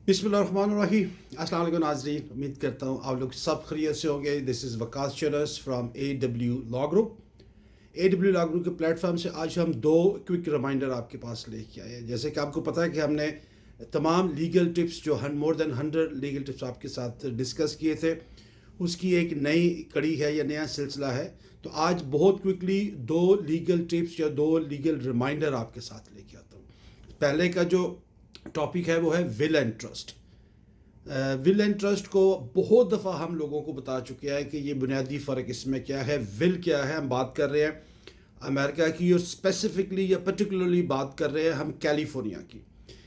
बिस्मिल्लाहिर्रहमानिर्रहीम। अस्सलाम वालेकुम नाज़रीन, उम्मीद करता हूँ आप लोग सब खैरियत से होंगे। दिस इज़ वकास चरस from A W law group के प्लेटफॉर्म से आज हम दो क्विक रिमाइंडर आपके पास लेके आए हैं। जैसे कि आपको पता है कि हमने तमाम लीगल टिप्स जो मोर देन 100 लीगल टिप्स आपके साथ डिस्कस किए थे, उसकी एक नई कड़ी है या नया सिलसिला है। तो आज बहुत क्विकली दो लीगल टिप्स या दो लीगल रिमाइंडर आपके साथ लेके आता हूँ। पहले का जो टॉपिक है वो है will and trust. Will and trust को बहुत दफ़ा हम लोगों को बता चुके हैं कि ये बुनियादी फ़र्क इसमें क्या है। विल क्या है, हम बात कर रहे हैं अमेरिका की, और स्पेसिफिकली या पर्टिकुलरली बात कर रहे हैं हम कैलिफोर्निया की।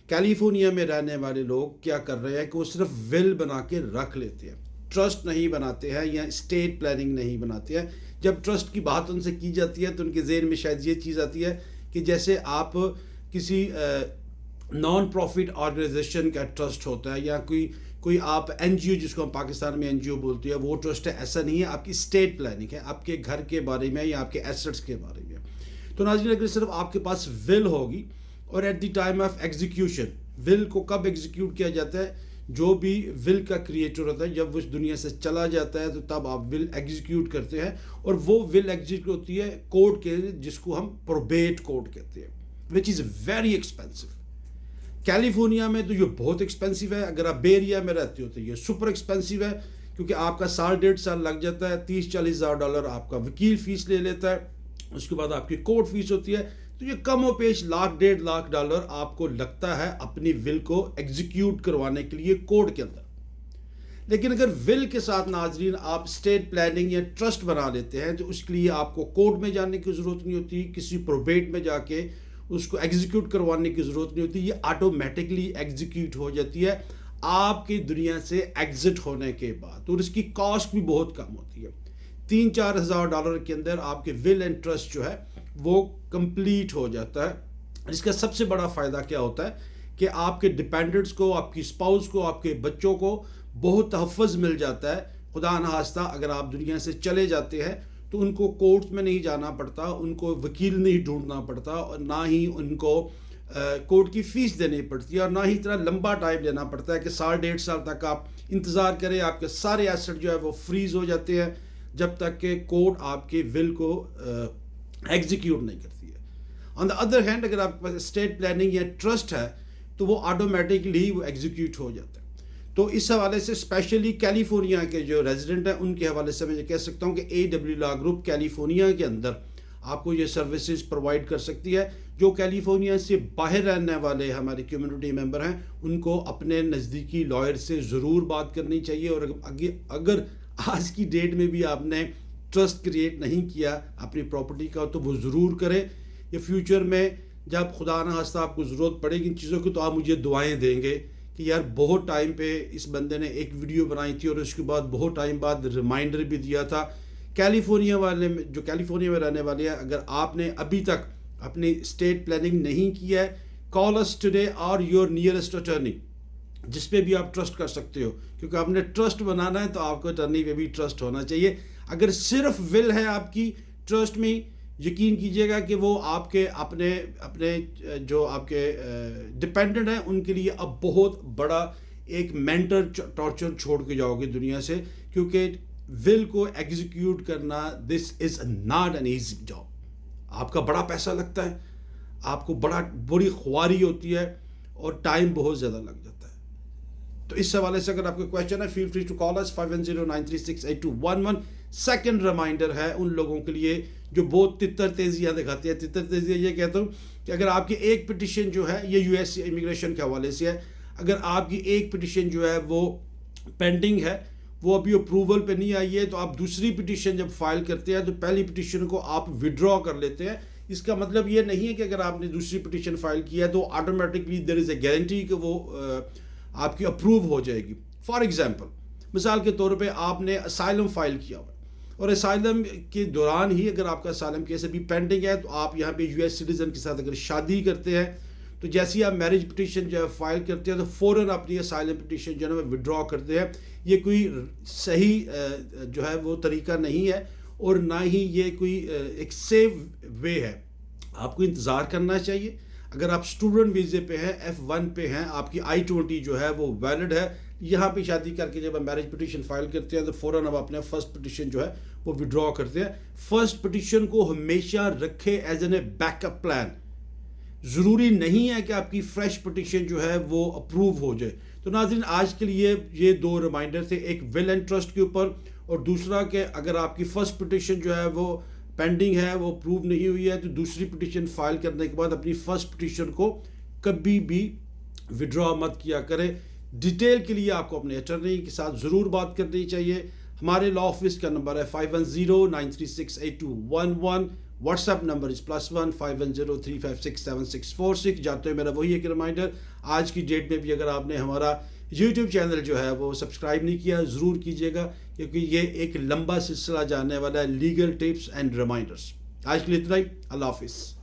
कैलिफोर्निया में रहने वाले लोग क्या कर रहे हैं कि वो सिर्फ विल बना के रख लेते हैं, ट्रस्ट नहीं बनाते हैं या स्टेट प्लानिंग नहीं बनाते हैं। जब ट्रस्ट की बात उनसे की जाती है तो उनके ज़हन में शायद ये चीज़ आती है कि जैसे आप किसी नॉन प्रॉफिट ऑर्गेनाइजेशन का ट्रस्ट होता है या कोई आप एनजीओ, जिसको हम पाकिस्तान में एनजीओ बोलते हैं, वो ट्रस्ट है। ऐसा नहीं है, आपकी स्टेट प्लानिंग है, आपके घर के बारे में या आपके एसेट्स के बारे में। तो नाज़रीन, अगर सिर्फ आपके पास विल होगी और at the time of execution, will को कब एग्जीक्यूट किया जाता है, जो भी विल का क्रिएटर होता है जब वो इस दुनिया से चला जाता है तो तब आप विल एग्जीक्यूट करते हैं। और वो विल एग्जीक्यूट होती है कोर्ट के, जिसको हम प्रोबेट कोर्ट कहते हैं, which is very expensive. California में तो ये बहुत एक्सपेंसिव है। अगर आप बे एरिया में रहते हो तो ये सुपर एक्सपेंसिव है, क्योंकि आपका साल 1.5 साल लग जाता है। 30-40 हज़ार डॉलर आपका वकील फ़ीस ले लेता है, उसके बाद आपकी कोर्ट फीस होती है। तो ये कम और पेश $1.5 लाख आपको लगता है अपनी विल को एग्जीक्यूट करवाने के लिए कोर्ट के अंदर। लेकिन अगर विल के साथ नाजरीन आप स्टेट प्लानिंग या ट्रस्ट बना लेते हैं तो उसके लिए आपको कोर्ट में जाने की ज़रूरत नहीं होती, किसी प्रोबेट में जाके उसको एग्जीक्यूट करवाने की ज़रूरत नहीं होती। ये ऑटोमेटिकली एग्जीक्यूट हो जाती है आपकी दुनिया से एग्जिट होने के बाद, और इसकी कॉस्ट भी बहुत कम होती है। 3-4 हज़ार डॉलर के अंदर आपके विल एंड ट्रस्ट जो है वो कंप्लीट हो जाता है। इसका सबसे बड़ा फ़ायदा क्या होता है कि आपके डिपेंडेंट्स को, आपकी स्पाउस को, आपके बच्चों को बहुत तहफ़्फ़ुज़ मिल जाता है। खुदा न खास्ता अगर आप दुनिया से चले जाते हैं तो उनको कोर्ट में नहीं जाना पड़ता, उनको वकील नहीं ढूंढना पड़ता, और ना ही उनको कोर्ट की फ़ीस देनी पड़ती है, और ना ही इतना लंबा टाइम लेना पड़ता है कि साल 1.5 साल तक आप इंतज़ार करें। आपके सारे एसेट जो है वो फ्रीज़ हो जाते हैं जब तक कि कोर्ट आपके विल को एग्जीक्यूट नहीं करती है। ऑन द अदर हैंड, अगर आपके पास स्टेट प्लानिंग या ट्रस्ट है तो वो ऑटोमेटिकली वो एग्जीक्यूट हो जाता है। तो इस हवाले से स्पेशली कैलिफोर्निया के जो रेजिडेंट हैं उनके हवाले से मैं ये कह सकता हूँ कि A W law group California के अंदर आपको ये सर्विसेज प्रोवाइड कर सकती है। जो कैलिफोर्निया से बाहर रहने वाले हमारे कम्युनिटी मेंबर हैं उनको अपने नज़दीकी लॉयर से ज़रूर बात करनी चाहिए। और अगर आज की डेट में भी आपने ट्रस्ट क्रिएट नहीं किया अपनी प्रॉपर्टी का तो वो ज़रूर करें। ये फ्यूचर में जब खुदा न खास्ता आपको ज़रूरत पड़ेगी इन चीज़ों की तो आप मुझे दुआएँ देंगे कि यार बहुत टाइम पे इस बंदे ने एक वीडियो बनाई थी और उसके बाद बहुत टाइम बाद रिमाइंडर भी दिया था। कैलिफोर्निया वाले जो कैलिफोर्निया में रहने वाले हैं, अगर आपने अभी तक अपनी स्टेट प्लानिंग नहीं किया है, कॉल अस टुडे और योर नियरेस्ट अटर्नी, जिस पे भी आप ट्रस्ट कर सकते हो, क्योंकि आपने ट्रस्ट बनाना है तो आपको अटर्नी पे भी ट्रस्ट होना चाहिए। अगर सिर्फ विल है आपकी, ट्रस्ट में यकीन कीजिएगा कि वो आपके अपने अपने जो आपके डिपेंडेंट हैं उनके लिए अब बहुत बड़ा एक मेंटल टॉर्चर छोड़ के जाओगे दुनिया से, क्योंकि विल को एग्जीक्यूट करना this is not an easy job. आपका बड़ा पैसा लगता है, आपको बड़ी ख्वारी होती है और टाइम बहुत ज़्यादा लग जाता है। तो इस हवाले से अगर आपको क्वेश्चन है, feel free to call us 5109368211। Second reminder है उन लोगों के लिए जो बहुत तितर तेजियाँ दिखाते हैं। तितर तेजियाँ ये कहता हूँ कि अगर आपकी एक पिटिशन जो है, ये यूएस इमिग्रेशन के हवाले से है, अगर आपकी एक पिटिशन जो है वो पेंडिंग है, वो अभी अप्रूवल पे नहीं आई है, तो आप दूसरी पिटिशन जब फाइल करते हैं तो पहली पिटिशन को आप विड्रॉ कर लेते हैं। इसका मतलब ये नहीं है कि अगर आपने दूसरी पिटिशन फाइल किया तो automatically there is a guarantee कि वो आपकी अप्रूव हो जाएगी। फॉर एग्जांपल, मिसाल के तौर पे आपने असाइलम फाइल किया हुआ और असाइलम के दौरान ही अगर आपका असाइलम केस अभी पेंडिंग है तो आप यहाँ पे यूएस सिटीज़न के साथ अगर शादी करते हैं तो जैसे ही आप मैरिज पिटिशन जो है फाइल करते हैं तो फ़ौरन अपनी असाइलम पिटिशन जो है विड्रॉ करते हैं। ये कोई सही जो है वो तरीका नहीं है और ना ही ये कोई एक सेफ वे है। आपको इंतज़ार करना चाहिए। اگر آپ اسٹوڈنٹ ویزے پہ ہیں F1 پہ ہیں آپ کی I-20 جو ہے وہ ویلڈ ہے. یہاں پہ شادی کر کے جب ہم میرج پٹیشن فائل کرتے ہیں تو فوراً اب اپنے فرسٹ پٹیشن جو ہے وہ وڈرا کرتے ہیں. فرسٹ پٹیشن کو ہمیشہ رکھے as an a back up plan. ضروری نہیں ہے کہ آپ کی فریش پٹیشن جو ہے وہ اپروو ہو جائے. تو ناظرین آج کے لیے یہ 2 ریمائنڈر تھے, ایک ول اینڈ ٹرسٹ کے اوپر اور دوسرا کہ اگر آپ کی فرسٹ پٹیشن جو ہے وہ پینڈنگ ہے, وہ اپروو نہیں ہوئی ہے, تو دوسری پٹیشن فائل کرنے کے بعد اپنی فرسٹ پٹیشن کو کبھی بھی وڈرا مت کیا کرے. ڈیٹیل کے لیے آپ کو اپنے اٹرنی کے ساتھ ضرور بات کرنی چاہیے. ہمارے لا آفس کا نمبر ہے 5109368211. واٹس ایپ نمبر اس +1 5103567646. جاتے ہوئے میرا وہی ایک ریمائنڈر, آج کی ڈیٹ میں بھی اگر آپ نے ہمارا یوٹیوب چینل جو ہے وہ سبسکرائب نہیں کیا ضرور کیجیے گا, کیونکہ یہ ایک لمبا سلسلہ جاننے والا ہے لیگل ٹپس اینڈ ریمائنڈرز. آج کے لیے اتنا ہی. اللہ حافظ.